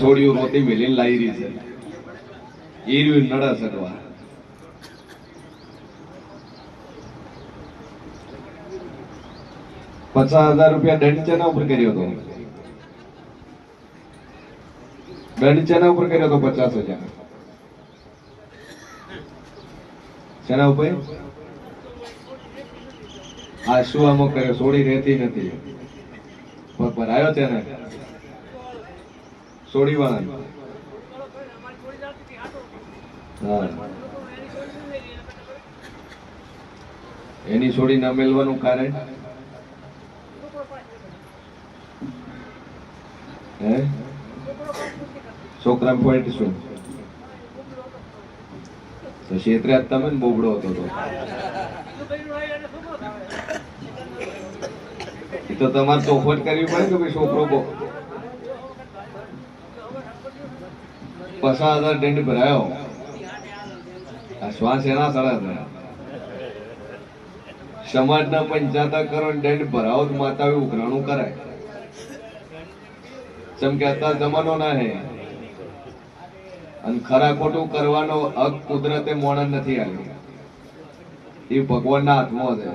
છોડ્યું રોતી મેલીને લાવી રહી છે ઈર્યું નડા સગવા 50,000 રૂપિયા દંડ ચેના ઉપર કર્યો હતો? દંડ ચેના ઉપર કર્યો હતો? 50,000 ચેના ઉપર? આ શું અમુક કર્યો? છોડી રહેતી નથી પર આવ્યો તેને છોડી વાળા. હા, એની છોડી ના મેળવાનું કારણ છોકરા પોઈન્ટ શું? તો ક્ષેત્રે તમે ને બોબડો હતો તો તમારે ચોખવટ કરવી પડે કે ભાઈ છોકરો 50,000 દંડ ભરાયો. આ શ્વાસ એના સળા થયા. સમાજના 75 કરોડ દંડ ભરાવો તો માતા ઉઘરાણું કરાય. જેમ કે અત્યારે જમાનો ના હે અને ખરા ખોટું કરવાનો હક કુદરતે મોણસ નથી આવ્યો, એ ભગવાનના હાથમાં છે.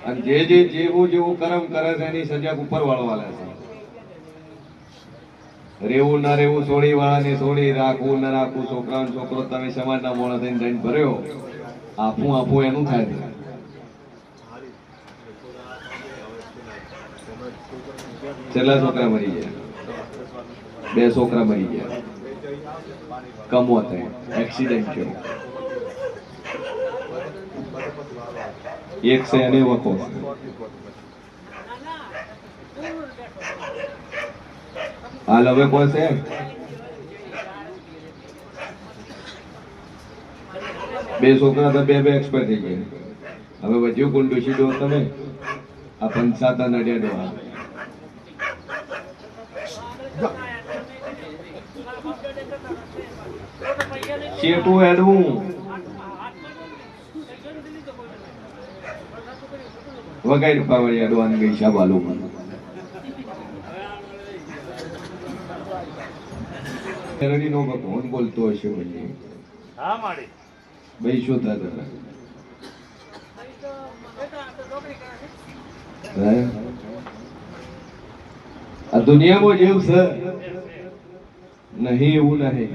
અને જે જેવું કર્મ કરે છે એની સજા ઉપર વાળવા છે. રેવું ના રેવું, છોડી વાળાની છોડી, રાખવું ના રાખવું, છોકરાનો છોકરો, તમે સમાજના મોણસ થઈને દંડ ભર્યો, આપું એનું થાય છે. છેલ્લા છોકરા મરી ગયા, 2 છોકરા મરી ગયા, કમો થાય, એક્સિડન્ટ થયો. એક છે એને વખો. હાલ હવે કોઈ છે? બે છોકરા તો બે એક્સપર્ટ થઈ ગયા. હવે વધ્યું કોણ? ડોશી ડો તમે આ 55 નડિયા ડો શેટું હેડવું વગાઈ પાવડી અડવાન ગઈ શાબાલુ માં એરડી નો ભગવાન બોલતો હશે ભાઈ. હા માડી ભાઈ શું થતા આ દુનિયામાં જેવું છે નહીં એવું નહીં,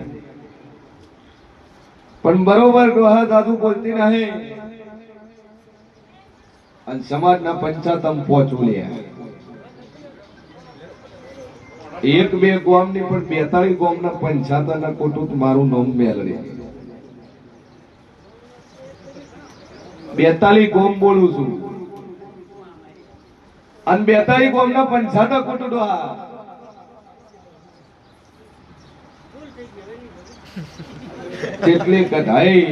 પણ બરોબર ડોહા દાદુ બોલતી નહીં અને સમાજના 55 પહોંચવું લે. 1-2 ગામ ની પણ 42 ગામના 55 ના કોટું મારું નામ મેળવે. 42 ગામ બોલું છું અને 42 ગામના 55 કોટું ડોહા જેટલી કઢાઈ,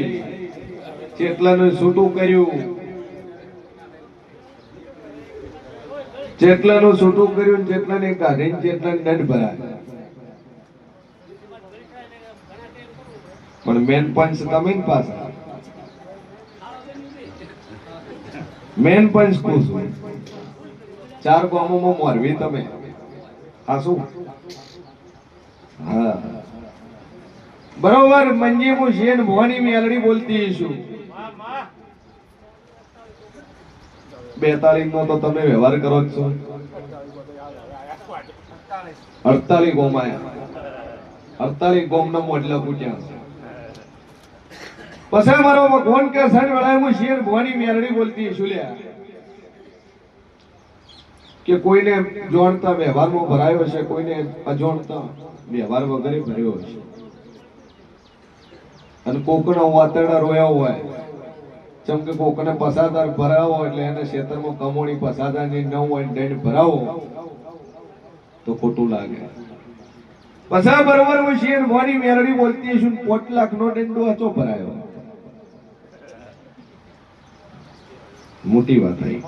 જેટલાનું છૂટું કર્યું, જેટલાનું છૂટું કર્યું, જેટલાને કાઢીને જેટલાને દંડ ભરાય. પણ મેન પંચ તમે પાછા મેન પંચ ખુશ હોય. 4 ગામોમાં મોરવી તમે હાસુ. હા બરોબર. મંજી હું શેન ભવાની મેલડી બોલતી છું. 42 નો તો તમે વ્યવહાર કરો જ છો. 48 ગોમ આયા, 48 ગોમ ના મોડલા પૂછ્યા. પછી મારો ભગવાન કે સણ વેળાએ હું શેર ભવાની મેલડી બોલતી છું લ્યા કે કોઈને જોણતા વ્યવહારમાં ભરાયો છે, કોઈને અજોણતા વ્યવહાર વગરે ભર્યો છે. અને કોકના વાતરડા રોયા હોય જેમ કે કોકને 50,000 ભરાવો એટલે એને ક્ષેત્રમાં કમોણી 50,000 ની 9 હોય દંડ ભરાવો તો ખોટું લાગે. પછી બરોબર હું શેર ભવાની મેલડી બોલતી છું. 5 લાખ નો દંડો હતો ભરાયો. મોટી વાત થઈ.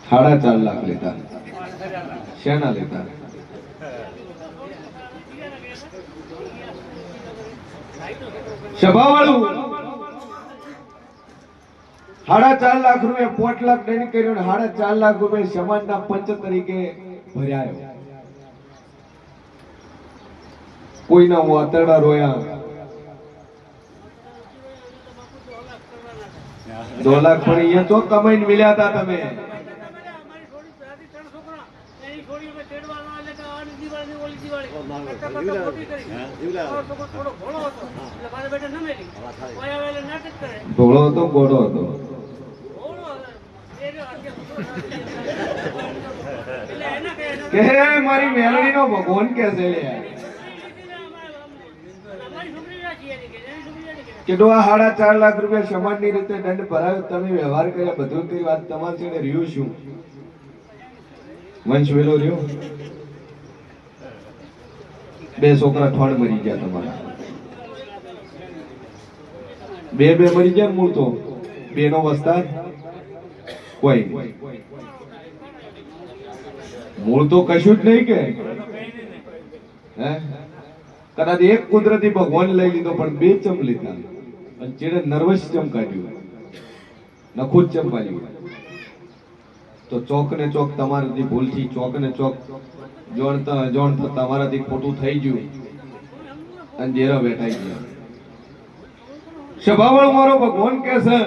4.5 લાખ લેતા. શેના લેતા? સભાવાળું 4.5 લાખ રૂપિયા 5 લાખ દંડ કર્યો. 4.5 લાખ રૂપિયા સમાજના પંચ તરીકે ભર્યા. કોઈના વાતરડા રોયા, 2 લાખ પણ અહીંયા તો કમાઈને મિલ્યા હતા તમે. ભોળો હતો ગોળો હતો. કે મારી મેલડીનો ભગવાન કે છે કીધું આ 4.5 લાખ રૂપિયા સમાજની રીતે દંડ ભરાયો, તમે વ્યવહાર કર્યા, બધું કરી, વાત તમારી છે રહ્યું શું? વંશ વેલો રહ્યો. 2 છોકરા ઠોડ મરી ગયા તમારા, 2 મરી ગયા. મૂળ તો 2 નો વસ્તાર કોઈ મૂળ તો કશું જ નહીં કે હે. કદાચ એક કુદરતી ભગવાન લઈ લીધો પણ 2 ચમ લીધા અને ચેડે નર્વસ ચમ કાઢ્યું, નખું જ ચમ પાડ્યું. તો ચોક ને ચોક તમારાથી ભૂલથી ચોક ને ચોક જોણતા અજોણતા તમારાથી ખોટું થઈ ગયું અને જેરા બેઠાઈ ગયા. સ્વભાવળ મારો ભગવાન કે છે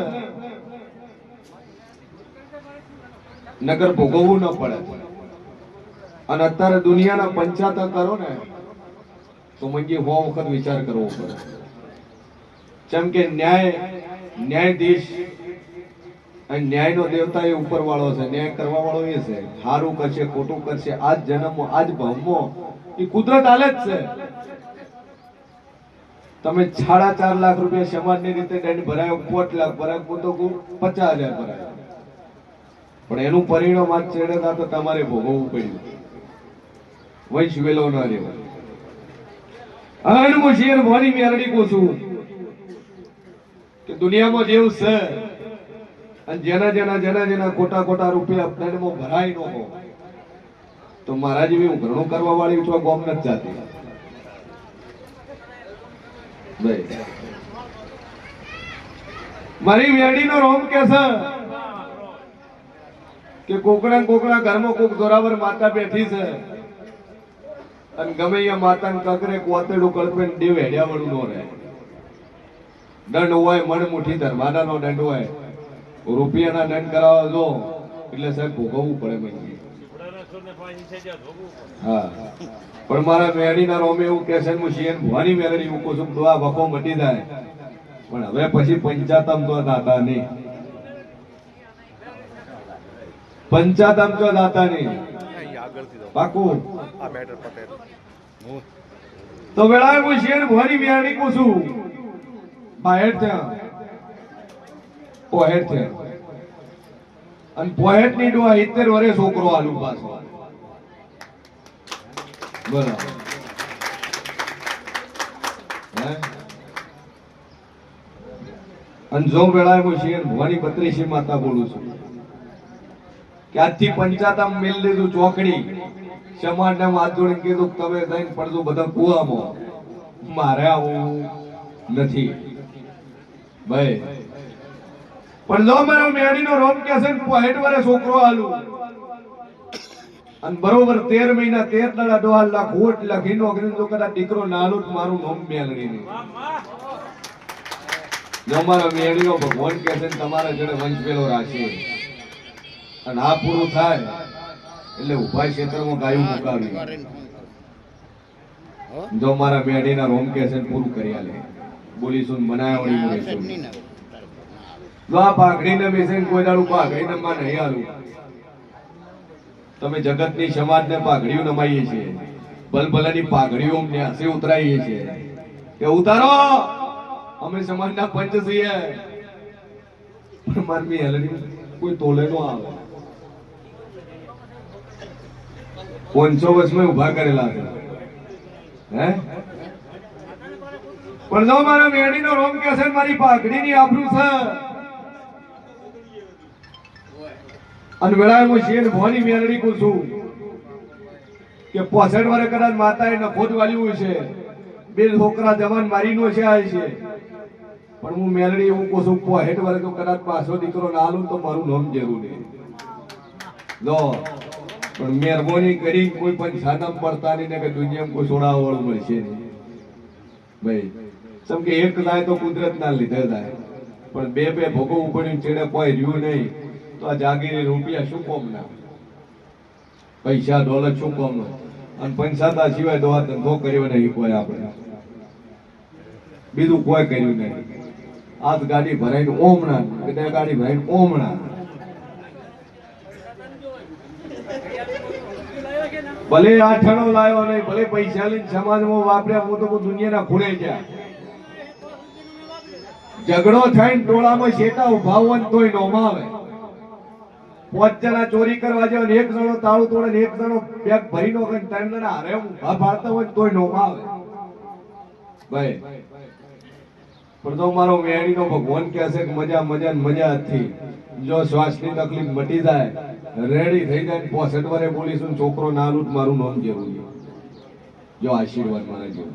નગર ભોગવવું ન પડે. અને અત્યારે દુનિયાના પંચાયત કરો ને તો મંજી 100 વખત વિચાર કરવો પડે. જેમ કે ન્યાયાધીશ અને ન્યાયનો દેવતા એ ઉપર વાળો છે, ન્યાય કરવા વાળો એ છે. સારું કરશે ખોટું કરશે, આજ જન્મમાં આજ ભાવમાં એ કુદરત હાલે જ છે. તમે 4.5 લાખ રૂપિયા સમાજની રીતે દંડ ભરાયો, 5 લાખ ભરાયો, તો 50,000 ભરાયો, પણ એનું પરિણામ આજ છેડે તો તમારે ભોગવવું પડ્યું. વંશ વેલો ન રહેવાય. હું શેર ભવાની મેલડી કહું છું કે દુનિયામાં જેવું છે અને જેના ખોટા રૂપિયા દંડમાં ભરાય ન હો તો મારા જેવી હું ઘણું કરવા વાળી છું, ગોમ નથી જાતી. મારી મેલડીનો રોમ કે છે કે કોકડા ઘરમાં કોક જોરાવર માતા બેઠી છે અને ગમે એ માતાને કકરે કોતેડું કળપે દેવ હેડ્યા વળું નો રહે. દંડ હોય મણ મુઠ્ઠી ધર્માદાનો દંડ હોય, રૂપિયાના દંડ કરાવવા જો એટલે સાહેબ ભોગવવું પડે મંજી. હા, પણ મારા મેળીના રોમે એવું કે છે હું શિયન ભવાની મેળડી મૂકું છું તો આ વખો મટી જાય, પણ હવે પછી પંચાયતમ તો દાતા નહીં, પંચાયતમ તો દાતા નહીં પાકું. તો વેળાએ હું શિયન ભવાની મેળડી કહું છું બહાર ત્યાં પોહેટ છે અને પોહેટ ની ડોહા 70 વર્ષે છોકરો આલુ પાછો. બરાબર અને જો વેળાએ હું શિયન ભવાની 32 માતા બોલું છું કે આજથી પંચાયતમ મેલ લીધું ચોકડી સમાજને હાથ જોડીને કીધું તમે થઈને પડજો બધા કુવામાં, મારે આવું નથી ભાઈ. પણ જો મારો મેળીનો રોમ કે છે 65 વર્ષે છોકરો આલું અને બરોબર 13 મહિના 13 દાડા 2 લાખ વોટ લખીનો અગ્નિ જો કદાચ દીકરો નાલું મારું નામ મેળવી નહીં. જો મારો મેળીનો ભગવાન કે છે તમારા જોડે વંશ પેલો રાખશે અને આ પૂરું થાય એટલે ઉભા ક્ષેત્રમાં ગાયું મુકાવી. જો મારા મેળીના રોમ કે છે પૂરું કરી આલે બોલીશું મનાવણી બોલીશું. જો આ પાઘડીને બેસીને કોઈ દાડું પાઘડીને માં નહીં આલું. તમે જગતની સમાજને પાઘડીઓ નમાઈએ છીએ, ભલભલાની પાઘડીઓ ન્યાસે ઉતરાઈએ છીએ કે ઉતારો અમે સમાજના પંચ છીએ, પણ મારી હેલડી કોઈ તોલે નો આવે. 500 વર્ષમાં ઉભા કરેલા છે હે. પણ જો મારા મેળીનો રોમ કે છે મારી પાઘડીની આબરૂ છે અને વેળાએ હું શેર ભવાની મેળડી કહું છું કે 65 વર્ષે કદાચ માતાએ નફોદ વાલ્યું છે, 2 છોકરા જવાન મારીનો છે આય છે, પણ હું મેળડી એવું કહું છું 65 વર્ષે કદાચ પાછો દીકરો ના આલું તો મારું નામ જરૂર નહીં. જો પણ મહેરબાની કરી કોઈ પણ સાદમ પડતા નહીં ને કે દુનિયામાં કોઈ સોડાવા વાળું મળશે નહીં ભાઈ. કેમ કે એક થાય તો કુદરત ના લીધે થાય, પણ બે બે ભોગવવું પડ્યું છેડે કોઈ રહ્યું નહીં તો આ જાગીરી રૂપિયા શું કોમ ના, પૈસા દોલત શું કોમ ના, અને પંચાતા સિવાય દવા ધંધો કર્યો નહીં કોઈ આપણે, બીજું કોઈ કર્યું નહીં. આજ ગાડી ભરાઈને ઓમણા, કદાચ ગાડી ભરાઈને ઓમણા, ભલે આઠણો લાવ્યો નહીં, ભલે પૈસા લઈને સમાજમાં વાપર્યા, હું તો દુનિયાના ખૂણે ગયા. ઝઘડો થઈને ટોળામાં શેટા ઉભા હોય ને તોય નોમાં આવે. 5 જણા ચોરી કરવા જાય ને એક જણો તાળું તોડે ને એક જણો બેગ ભરી નો કરે, 3 જણા હારે ઉભા પાડતા હોય તોય નોમાં આવે ભાઈ. પણ તો મારો મેણીનો ભગવાન કહે છે કે મજા મજા મજા હતી. જો શ્વાસની તકલીફ મટી જાય, રેડી થઈ જાય, 65 વર્ષે બોલીશું છોકરો ના લૂટ મારું નામ જેવું, જો આશીર્વાદ મારા જેવું.